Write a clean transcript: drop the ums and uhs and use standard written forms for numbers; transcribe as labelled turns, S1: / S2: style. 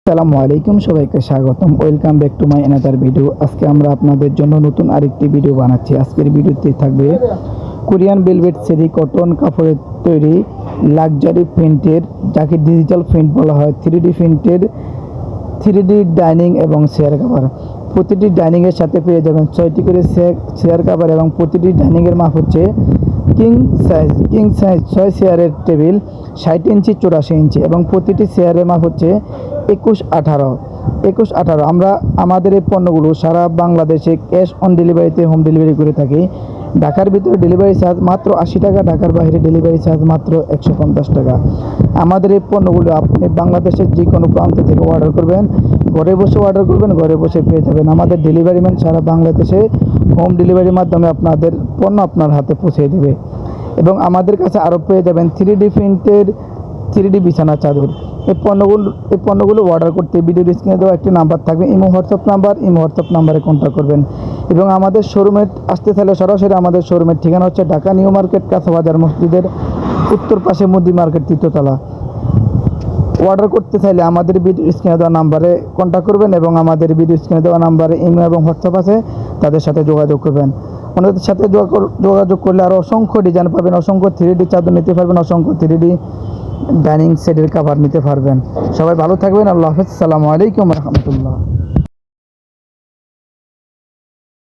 S1: আসসালামু আলাইকুম, সবাইকে স্বাগতম। Welcome back to my another video. আজকে আমরা আপনাদের জন্য নতুন আরেকটি ভিডিও বানাচ্ছি। আজকের ভিডিওতে থাকবে কোরিয়ান ভেলভেট সেরি কটন কাপড়ের তৈরি লাক্সারি প্রিন্টের, যাকে ডিজিটাল প্রিন্ট বলা হয়, 3D প্রিন্টের 3D ডাইনিং এবং চেয়ার কাভার। প্রতিটি ডাইনিংয়ের সাথে পেয়ে যাবেন 6টি করে চেয়ার কাভার এবং প্রতিটি ডাইনিংয়ের মাপ হচ্ছে কিং সাইজ 6 চেয়ারের টেবিল 60 ইঞ্চি 84 ইঞ্চি এবং প্রতিটি চেয়ারের মাপ হচ্ছে 21-18। আমরা আমাদের এই পণ্যগুলো সারা বাংলাদেশে ক্যাশ অন ডেলিভারিতে হোম ডেলিভারি করে থাকি। ঢাকার ভিতরে ডেলিভারি চার্জ মাত্র 80 টাকা, ঢাকার বাইরে ডেলিভারি চার্জ মাত্র 150 টাকা। আমাদের এই পণ্যগুলো আপনি বাংলাদেশের যে কোনো প্রান্ত থেকে অর্ডার করবেন, ঘরে বসে অর্ডার করবেন, ঘরে বসে পেয়ে যাবেন। আমাদের ডেলিভারি ম্যান সারা বাংলাদেশে হোম ডেলিভারির মাধ্যমে আপনাদের পণ্য আপনার হাতে পৌঁছে দেবে। এবং আমাদের কাছে আরও পেয়ে যাবেন 3D প্রিন্টের 3D বিছানা চাদর। এই পণ্যগুলো অর্ডার করতে ভিডিওর স্ক্রিনে দেওয়া একটি নাম্বার থাকবে, ইমো হোয়াটসঅ্যাপ নাম্বারে কন্ট্যাক্ট করবেন। এবং আমাদের শোরুমে আসতে চাইলে সরাসরি আমাদের শোরুমের ঠিকানা হচ্ছে ঢাকা নিউ মার্কেট, কাঁচাবাজার মসজিদের উত্তর পাশে মুদি মার্কেট, 3য় তলা। অর্ডার করতে চাইলে আমাদের ভিডিও স্ক্রিনে দেওয়া নাম্বারে কন্ট্যাক্ট করবেন এবং আমাদের ভিডিও স্ক্রিনে দেওয়া নাম্বারে ইমো এবং হোয়াটসঅ্যাপ আছে, তাদের সাথে যোগাযোগ করবেন। ওনাদের সাথে যোগাযোগ করলে আরও অসংখ্য ডিজাইন পাবেন, অসংখ্য 3D চাদর নিতে পারবেন, অসংখ্য 3D ডাইনিং সেটের কাভার নিতে পারবেন। সবাই ভালো থাকবেন। আল্লাহ হাফেজ। আসসালামু আলাইকুম রহমতুল্লাহ।